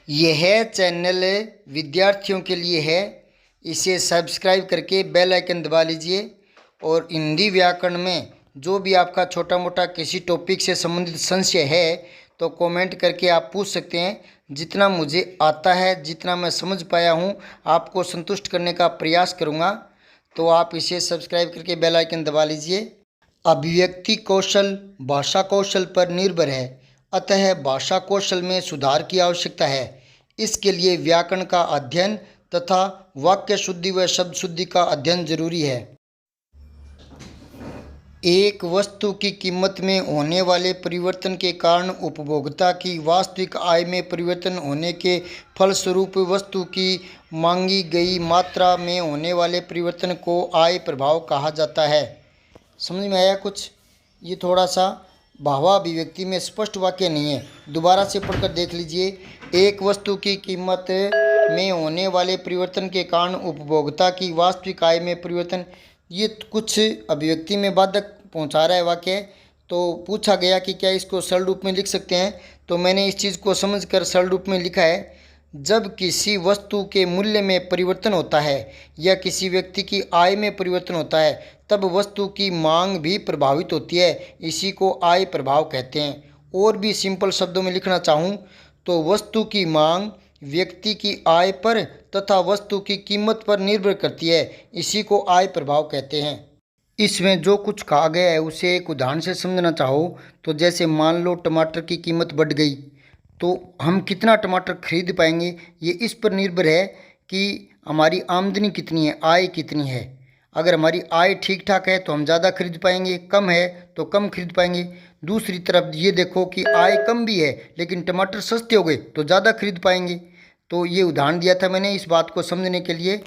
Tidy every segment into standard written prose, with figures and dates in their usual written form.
यह चैनल विद्यार्थियों के लिए है। इसे सब्सक्राइब करके बेल आइकन दबा लीजिए और हिंदी व्याकरण में जो भी आपका छोटा मोटा किसी टॉपिक से संबंधित संशय है तो कमेंट करके आप पूछ सकते हैं। जितना मुझे आता है, जितना मैं समझ पाया हूँ, आपको संतुष्ट करने का प्रयास करूँगा। तो आप इसे सब्सक्राइब करके बेल आइकन दबा लीजिए। अभिव्यक्ति कौशल भाषा कौशल पर निर्भर है, अतः भाषा कौशल में सुधार की आवश्यकता है। इसके लिए व्याकरण का अध्ययन तथा वाक्य शुद्धि व शब्द शुद्धि का अध्ययन जरूरी है। एक वस्तु की कीमत में होने वाले परिवर्तन के कारण उपभोक्ता की वास्तविक आय में परिवर्तन होने के फलस्वरूप वस्तु की मांगी गई मात्रा में होने वाले परिवर्तन को आय प्रभाव कहा जाता है। समझ में आया कुछ? ये थोड़ा सा भावाभिव्यक्ति में स्पष्ट वाक्य नहीं है, दोबारा से पढ़कर देख लीजिए। एक वस्तु की कीमत में होने वाले परिवर्तन के कारण उपभोक्ता की वास्तविक आय में परिवर्तन, ये कुछ अभिव्यक्ति में बाधक पहुंचा रहा है वाक्य। तो पूछा गया कि क्या इसको सरल रूप में लिख सकते हैं, तो मैंने इस चीज़ को समझकर सरल रूप में लिखा है। जब किसी वस्तु के मूल्य में परिवर्तन होता है या किसी व्यक्ति की आय में परिवर्तन होता है तब वस्तु की मांग भी प्रभावित होती है। इसी को आय प्रभाव कहते हैं। और भी सिंपल शब्दों में लिखना चाहूँ तो वस्तु की मांग व्यक्ति की आय पर तथा वस्तु की कीमत पर निर्भर करती है। इसी को आय प्रभाव कहते हैं। इसमें जो कुछ कहा गया है उसे एक उदाहरण से समझना चाहो तो जैसे मान लो टमाटर की कीमत बढ़ गई तो हम कितना टमाटर खरीद पाएंगे, ये इस पर निर्भर है कि हमारी आमदनी कितनी है, आय कितनी है। अगर हमारी आय ठीक ठाक है तो हम ज़्यादा खरीद पाएंगे, कम है तो कम खरीद पाएंगे। दूसरी तरफ ये देखो कि आय कम भी है लेकिन टमाटर सस्ते हो गए तो ज़्यादा खरीद पाएंगे। तो ये उदाहरण दिया था मैंने इस बात को समझने के लिए।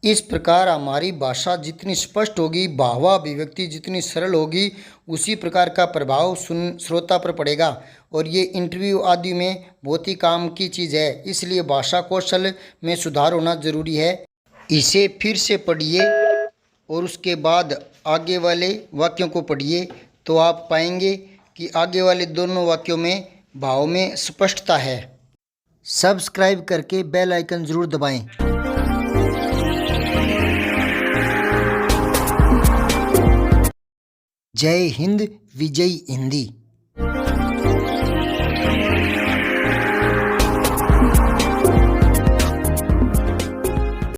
इस प्रकार हमारी भाषा जितनी स्पष्ट होगी, भावाभिव्यक्ति जितनी सरल होगी, उसी प्रकार का प्रभाव श्रोता पर पड़ेगा। और ये इंटरव्यू आदि में बहुत ही काम की चीज़ है, इसलिए भाषा कौशल में सुधार होना ज़रूरी है। इसे फिर से पढ़िए और उसके बाद आगे वाले वाक्यों को पढ़िए तो आप पाएंगे कि आगे वाले दोनों वाक्यों में भाव में स्पष्टता है। सब्सक्राइब करके बेल आइकन ज़रूर दबाएं। जय हिंद, विजय हिंदी।